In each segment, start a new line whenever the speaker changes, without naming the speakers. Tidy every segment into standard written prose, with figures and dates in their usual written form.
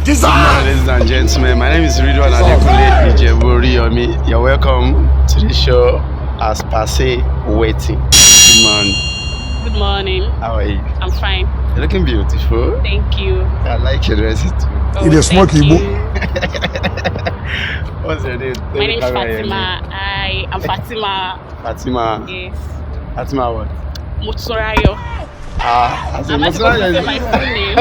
Jesus! Good morning, ladies and gentlemen. My name is Ridwan Adekunle Ijebori-Yomi. You're welcome to the show as Perse, awetin. Good morning.
Good morning.
How are you?
I'm fine.
You're looking beautiful.
Thank you.
I like your dresses too.
Oh,
In a smoky book.
What's your name?
My name is Fatima. I am Fatima.
Fatima.
Yes.
Fatima what?
Motsurayo.
I said
Am I supposed to say
Motsurayo.
my full name?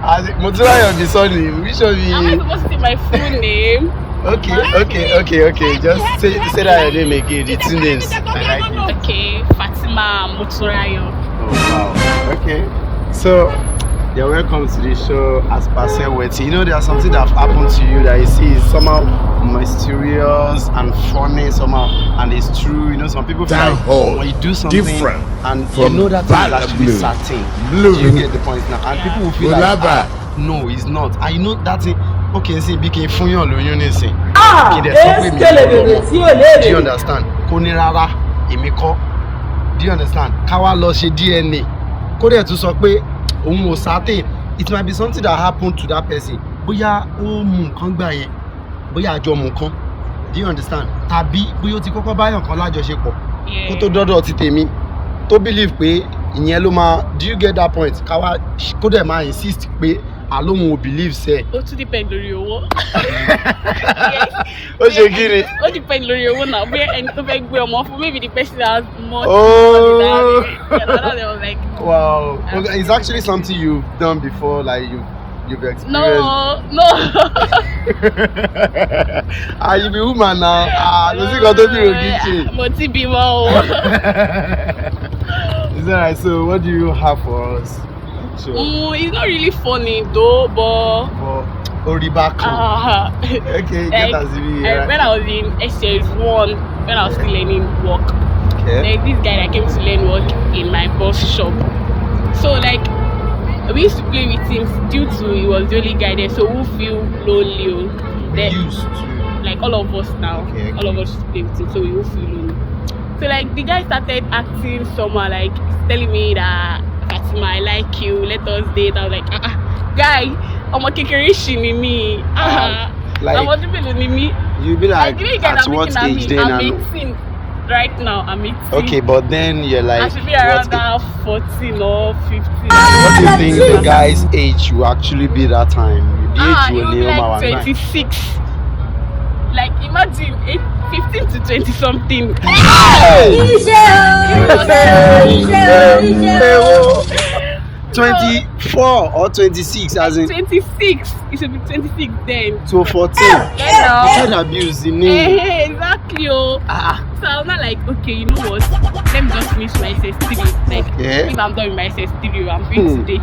I said Motsurayo the surname. Which one
Am I
is?
supposed to say my full name?
Okay. Just say that your name again. The two names. I like it.
Okay, Fatima Motsurayo.
Oh wow. Okay. So you're welcome to the show as Perse awetin. You know there's something that have happened to you that you see is somehow mysterious and funny somehow, and it's true. You know, some people feel like when you do something
different
and you know that thing is actually certain. You get the point now. And people will feel like no, it's not. I know that thing. Okay, see, became funyon loyun nisin. Do you understand? Koni rara, èmi kọ́. Do you understand? Káwá lọ ṣe DNA. Kó dẹ̀ tún sọ pé òun ò certain. It might be something that happened to that person. Bóyá ó mú nǹkan gbà yẹn. Bóyá àjọ mú nǹkan. Do you understand? Tàbí bóyá ó ti kọ́kọ́ báyàn kan lájọṣepọ̀. Kó tó dọ́dọ̀ ti tèmi. Tó believe pé ìyẹn ló máa. Do you get that point? Káwá kó dẹ̀ máa insist pé àlóhun ò believe sẹ́.
Ó tún depend lórí owó.
Ó ṣe kí ni?
Ó depend lórí owó náà. Bóyá ẹni tó fẹ́ gbé ọmọ fún, maybe the person has more.
Oh.
Like,
wow. Okay, it's actually something you've done before, like you've experienced.
No.
You be woman now. Lọ sí kan tó bí rògì
Mo ti bímọ o.
Is that right? So what do you have for us? Sure.
It's not really funny though, but
Oribaku. Okay, get us right.
When I was in SS1, when I was still learning work, like this guy that came to learn work in my boss shop. So like we used to play with him due to he was the only guy there, so we feel lonely. Then,
used to.
like all of us now, all of us used to play with him, so we will feel lonely. So like the guy started acting somehow, like telling me that Fatima, I like you, let us date. I was like, guy, I'm a kekerishi ni me. I'm a dribble ni me.
You be like,
at
what age then?
I'm 18. Right now, I'm 18.
Okay, but then you're like,
I should be around 14 or 15.
What do you think the guy's age will actually be that time? The age
will be like 26. Like imagine 15 to 20 something.
24 or 26 as in
26. It should be 26 then.
So 14. Child abuse in
name. Exactly. So I'm not like, okay, you know what? Let me just finish my SS3. Like if I'm done with my SS3, I'm going to date.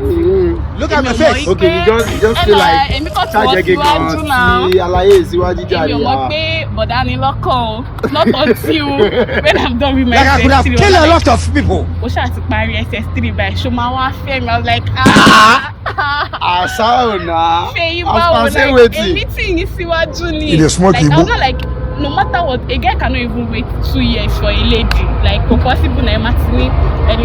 Look at my face.
Okay, you just feel like
but not until when I'm done with my
I could have killed a lot of people.
I had to marry SS3 by Shomawa Fame. I was like,
In a smoky book.
Like, no matter what, a guy cannot even wait 2 years for a lady. Like, possible na Martini.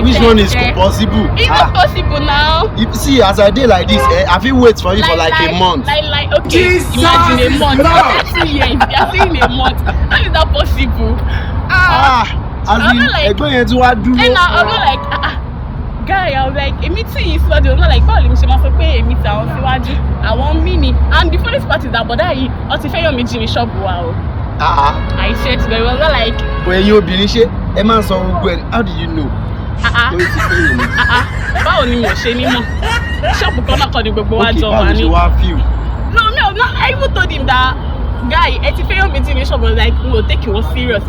Which one is possible?
It's not possible now.
You see, as I did like this, I feel wait for you for like a month.
Okay, Jesus, imagine a month. After 2 years, they are saying a month. How is that possible? I'm not like, guy, I was like, meeting is not like calling me. I want mini. And the funniest part is that, but I meeting in shop. Wow. I said to them, it was not like.
When you be a man so good, how do you know?
Báwo ni mo ṣe ní mọ̀? Shop kan náà kọ́ ni gbogbo wa jọ wà ní. No, I even told him that guy, ẹ ti fẹ́ meeting in shop was like, we will take you serious.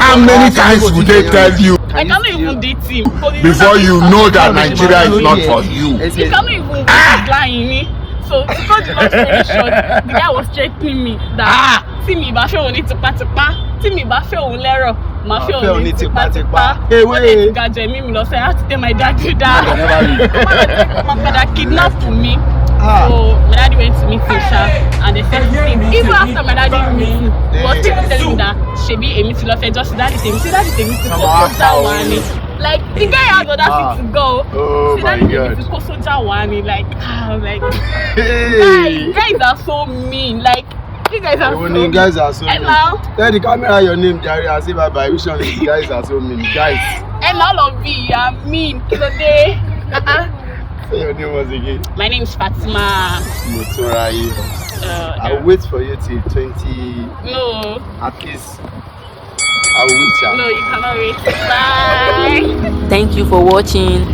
How many times would they tell you?
I cannot even date him.
Before you know that Nigeria is not for you.
He cannot even lie me. So, to cut the long story short, the guy was threatening me that tí mi bá fẹ́ òun ní tipátipá, tí mi bá fẹ́ òun lẹ́rọ̀, màá fẹ́ òun ní tipátipá. Ó lè ti gàjọ ẹ̀mí mi lọ sẹ́, I have to tell my dad do that. My father kidnapped me. So my daddy went to meet him, and they said the same. Even after my daddy meeting, he was still telling me that shebi èmi ti lọ fẹ́ just daddy tèmi ti focus that one. Like the guy has audacity to go.
Oh
See,
my
that
God.
is so jawani. Like,
Hey.
guys are so mean. Like, you guys are so mean.
Guys are so mean.
Now,
Tell the camera your name, Jerry. I say bye bye. Which one is guys are so mean? Guys.
and all of you are mean today.
Say your name once again.
My name is Fatima.
Motorai. I'll wait for you till 20.
No.
At least. I'll wait.
No, you cannot wait. Bye.
Thank you for watching.